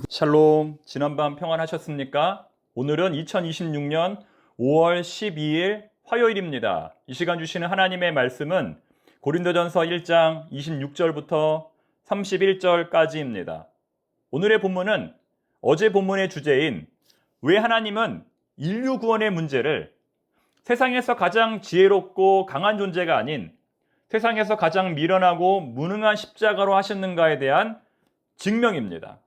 샬롬, 지난밤 평안하셨습니까? 오늘은 2026년 5월 12일 화요일입니다. 이 시간 주시는 하나님의 말씀은 고린도전서 1장 26절부터 31절까지입니다. 오늘의 본문은 어제 본문의 주제인 왜 하나님은 인류 구원의 문제를 세상에서 가장 지혜롭고 강한 존재가 아닌 세상에서 가장 미련하고 무능한 십자가로 하셨는가에 대한 증명입니다.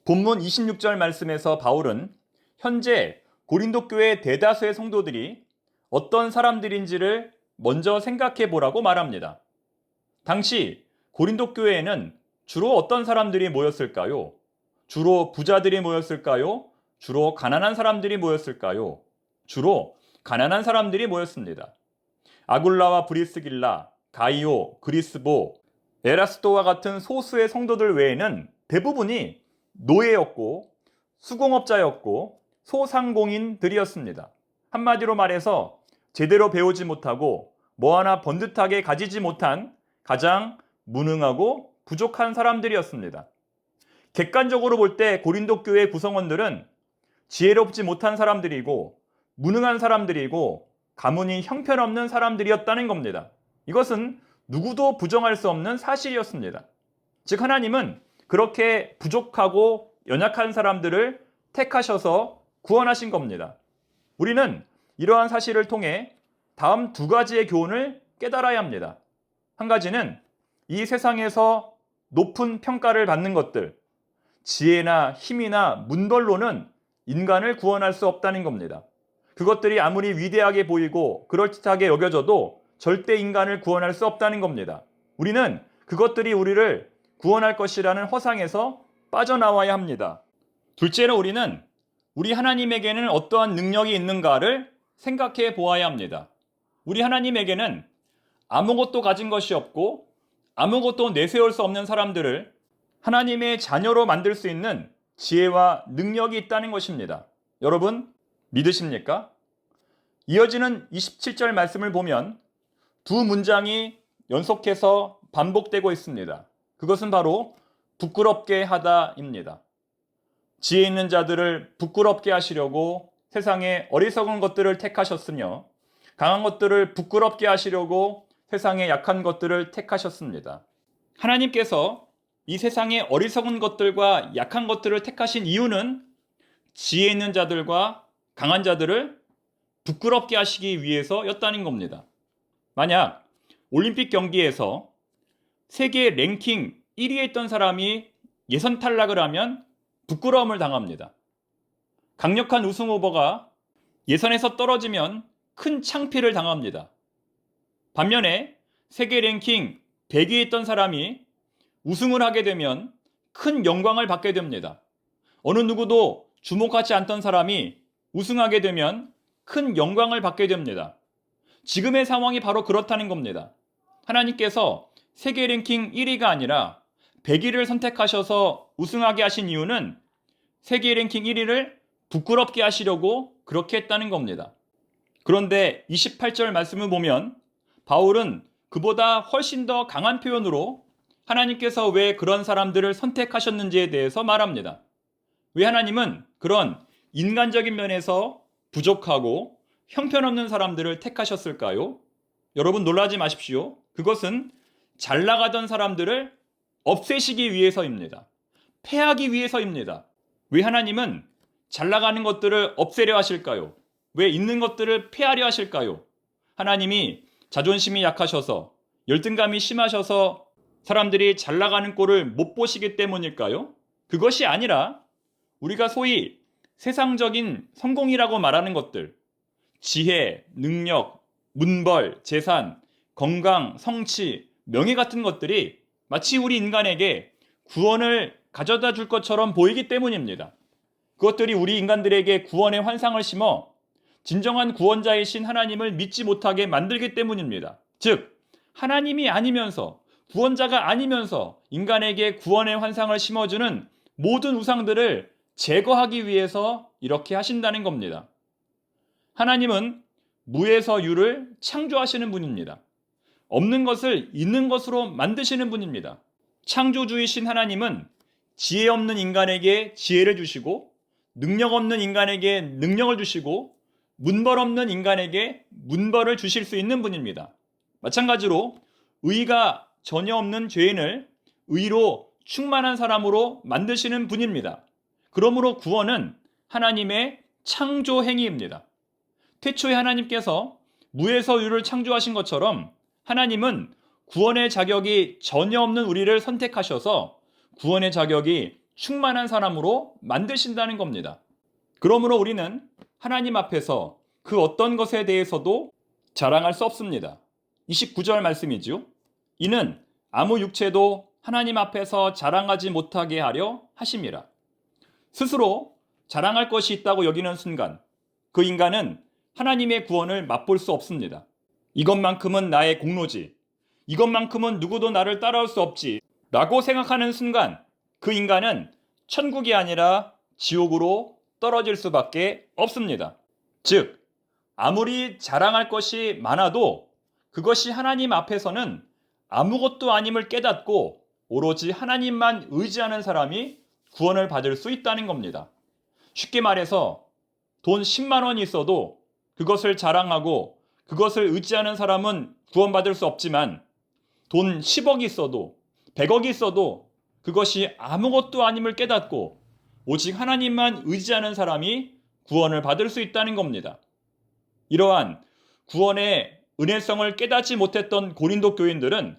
본문 26절 말씀에서 바울은 현재 고린도 교회 대다수의 성도들이 어떤 사람들인지를 먼저 생각해 보라고 말합니다. 당시 고린도 교회에는 주로 어떤 사람들이 모였을까요? 주로 부자들이 모였을까요? 주로 가난한 사람들이 모였을까요? 주로 가난한 사람들이 모였습니다. 아굴라와 브리스길라, 가이오, 그리스보, 에라스도와 같은 소수의 성도들 외에는 대부분이 노예였고 수공업자였고 소상공인들이었습니다. 한마디로 말해서 제대로 배우지 못하고 뭐 하나 번듯하게 가지지 못한 가장 무능하고 부족한 사람들이었습니다. 객관적으로 볼 때 고린도 교회 구성원들은 지혜롭지 못한 사람들이고 무능한 사람들이고 가문이 형편없는 사람들이었다는 겁니다. 이것은 누구도 부정할 수 없는 사실이었습니다. 즉 하나님은 그렇게 부족하고 연약한 사람들을 택하셔서 구원하신 겁니다. 우리는 이러한 사실을 통해 다음 두 가지의 교훈을 깨달아야 합니다. 한 가지는 이 세상에서 높은 평가를 받는 것들, 지혜나 힘이나 문벌로는 인간을 구원할 수 없다는 겁니다. 그것들이 아무리 위대하게 보이고 그럴듯하게 여겨져도 절대 인간을 구원할 수 없다는 겁니다. 우리는 그것들이 우리를 구원할 것이라는 허상에서 빠져나와야 합니다. 둘째로 우리는 우리 하나님에게는 어떠한 능력이 있는가를 생각해 보아야 합니다. 우리 하나님에게는 아무것도 가진 것이 없고 아무것도 내세울 수 없는 사람들을 하나님의 자녀로 만들 수 있는 지혜와 능력이 있다는 것입니다. 여러분 믿으십니까? 이어지는 27절 말씀을 보면 두 문장이 연속해서 반복되고 있습니다. 그것은 바로 부끄럽게 하다입니다. 지혜 있는 자들을 부끄럽게 하시려고 세상의 어리석은 것들을 택하셨으며 강한 것들을 부끄럽게 하시려고 세상의 약한 것들을 택하셨습니다. 하나님께서 이 세상의 어리석은 것들과 약한 것들을 택하신 이유는 지혜 있는 자들과 강한 자들을 부끄럽게 하시기 위해서였다는 겁니다. 만약 올림픽 경기에서 세계 랭킹 1위에 있던 사람이 예선 탈락을 하면 부끄러움을 당합니다. 강력한 우승 후보가 예선에서 떨어지면 큰 창피를 당합니다. 반면에 세계 랭킹 100위에 있던 사람이 우승을 하게 되면 큰 영광을 받게 됩니다. 어느 누구도 주목하지 않던 사람이 우승하게 되면 큰 영광을 받게 됩니다. 지금의 상황이 바로 그렇다는 겁니다. 하나님께서 세계 랭킹 1위가 아니라 100위를 선택하셔서 우승하게 하신 이유는 세계 랭킹 1위를 부끄럽게 하시려고 그렇게 했다는 겁니다. 그런데 28절 말씀을 보면 바울은 그보다 훨씬 더 강한 표현으로 하나님께서 왜 그런 사람들을 선택하셨는지에 대해서 말합니다. 왜 하나님은 그런 인간적인 면에서 부족하고 형편없는 사람들을 택하셨을까요? 여러분 놀라지 마십시오. 그것은 잘 나가던 사람들을 없애시기 위해서입니다. 패하기 위해서입니다. 왜 하나님은 잘 나가는 것들을 없애려 하실까요? 왜 있는 것들을 패하려 하실까요? 하나님이 자존심이 약하셔서 열등감이 심하셔서 사람들이 잘 나가는 꼴을 못 보시기 때문일까요? 그것이 아니라 우리가 소위 세상적인 성공이라고 말하는 것들, 지혜, 능력, 문벌, 재산, 건강, 성취, 명예 같은 것들이 마치 우리 인간에게 구원을 가져다 줄 것처럼 보이기 때문입니다. 그것들이 우리 인간들에게 구원의 환상을 심어 진정한 구원자이신 하나님을 믿지 못하게 만들기 때문입니다. 즉, 하나님이 아니면서 구원자가 아니면서 인간에게 구원의 환상을 심어주는 모든 우상들을 제거하기 위해서 이렇게 하신다는 겁니다. 하나님은 무에서 유를 창조하시는 분입니다. 없는 것을 있는 것으로 만드시는 분입니다. 창조주이신 하나님은 지혜 없는 인간에게 지혜를 주시고 능력 없는 인간에게 능력을 주시고 문벌 없는 인간에게 문벌을 주실 수 있는 분입니다. 마찬가지로 의가 전혀 없는 죄인을 의로 충만한 사람으로 만드시는 분입니다. 그러므로 구원은 하나님의 창조 행위입니다. 태초에 하나님께서 무에서 유를 창조하신 것처럼 하나님은 구원의 자격이 전혀 없는 우리를 선택하셔서 구원의 자격이 충만한 사람으로 만드신다는 겁니다. 그러므로 우리는 하나님 앞에서 그 어떤 것에 대해서도 자랑할 수 없습니다. 29절 말씀이죠. 이는 아무 육체도 하나님 앞에서 자랑하지 못하게 하려 하심이라. 스스로 자랑할 것이 있다고 여기는 순간 그 인간은 하나님의 구원을 맛볼 수 없습니다. 이것만큼은 나의 공로지, 이것만큼은 누구도 나를 따라올 수 없지 라고 생각하는 순간 그 인간은 천국이 아니라 지옥으로 떨어질 수밖에 없습니다. 즉, 아무리 자랑할 것이 많아도 그것이 하나님 앞에서는 아무것도 아님을 깨닫고 오로지 하나님만 의지하는 사람이 구원을 받을 수 있다는 겁니다. 쉽게 말해서 돈 10만 원이 있어도 그것을 자랑하고 그것을 의지하는 사람은 구원받을 수 없지만 돈 10억이 있어도 100억이 있어도 그것이 아무것도 아님을 깨닫고 오직 하나님만 의지하는 사람이 구원을 받을 수 있다는 겁니다. 이러한 구원의 은혜성을 깨닫지 못했던 고린도 교인들은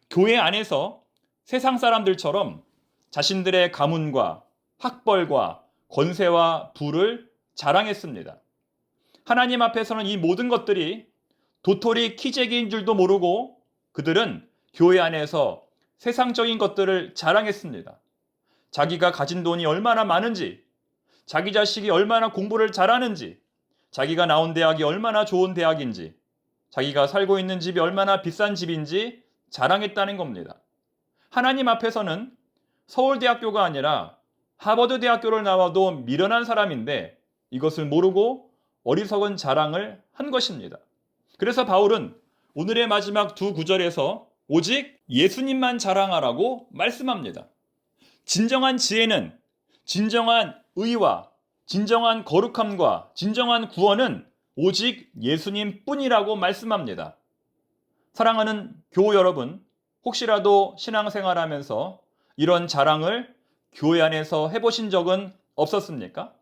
교회 안에서 세상 사람들처럼 자신들의 가문과 학벌과 권세와 부를 자랑했습니다. 하나님 앞에서는 이 모든 것들이 도토리 키재기인 줄도 모르고 그들은 교회 안에서 세상적인 것들을 자랑했습니다. 자기가 가진 돈이 얼마나 많은지, 자기 자식이 얼마나 공부를 잘하는지, 자기가 나온 대학이 얼마나 좋은 대학인지, 자기가 살고 있는 집이 얼마나 비싼 집인지 자랑했다는 겁니다. 하나님 앞에서는 서울대학교가 아니라 하버드 대학교를 나와도 미련한 사람인데 이것을 모르고 어리석은 자랑을 한 것입니다. 그래서 바울은 오늘의 마지막 두 구절에서 오직 예수님만 자랑하라고 말씀합니다. 진정한 지혜는, 진정한 의와 진정한 거룩함과 진정한 구원은 오직 예수님 뿐이라고 말씀합니다. 사랑하는 교우 여러분, 혹시라도 신앙생활하면서 이런 자랑을 교회 안에서 해보신 적은 없었습니까?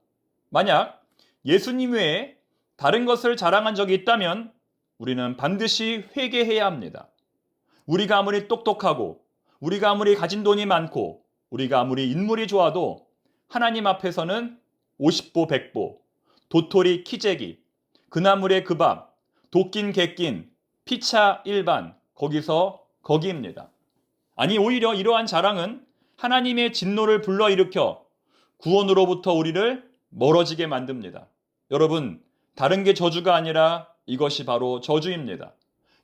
만약 예수님 외에 다른 것을 자랑한 적이 있다면 우리는 반드시 회개해야 합니다. 우리가 아무리 똑똑하고 우리가 아무리 가진 돈이 많고 우리가 아무리 인물이 좋아도 하나님 앞에서는 50보 100보, 도토리 키재기, 그나물의 그 밥, 도낀 개낀, 피차 일반, 거기서 거기입니다. 아니 오히려 이러한 자랑은 하나님의 진노를 불러일으켜 구원으로부터 우리를 멀어지게 만듭니다. 여러분, 다른 게 저주가 아니라 이것이 바로 저주입니다.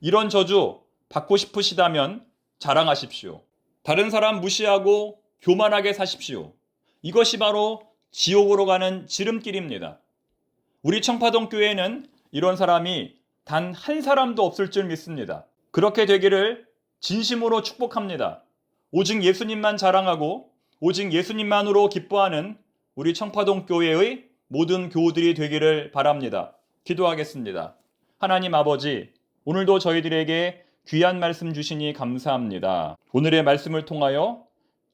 이런 저주 받고 싶으시다면 자랑하십시오. 다른 사람 무시하고 교만하게 사십시오. 이것이 바로 지옥으로 가는 지름길입니다. 우리 청파동 교회에는 이런 사람이 단 한 사람도 없을 줄 믿습니다. 그렇게 되기를 진심으로 축복합니다. 오직 예수님만 자랑하고 오직 예수님만으로 기뻐하는 우리 청파동 교회의 모든 교우들이 되기를 바랍니다. 기도하겠습니다. 하나님 아버지, 오늘도 저희들에게 귀한 말씀 주시니 감사합니다. 오늘의 말씀을 통하여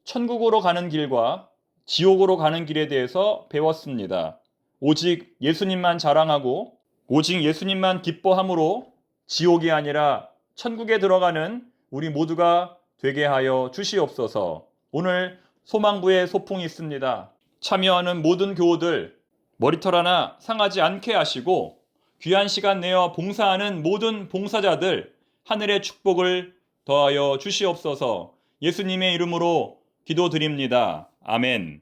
천국으로 가는 길과 지옥으로 가는 길에 대해서 배웠습니다. 오직 예수님만 자랑하고 오직 예수님만 기뻐함으로 지옥이 아니라 천국에 들어가는 우리 모두가 되게 하여 주시옵소서. 오늘 소망부에 소풍이 있습니다. 참여하는 모든 교우들 머리털 하나 상하지 않게 하시고 귀한 시간 내어 봉사하는 모든 봉사자들 하늘의 축복을 더하여 주시옵소서. 예수님의 이름으로 기도드립니다. 아멘.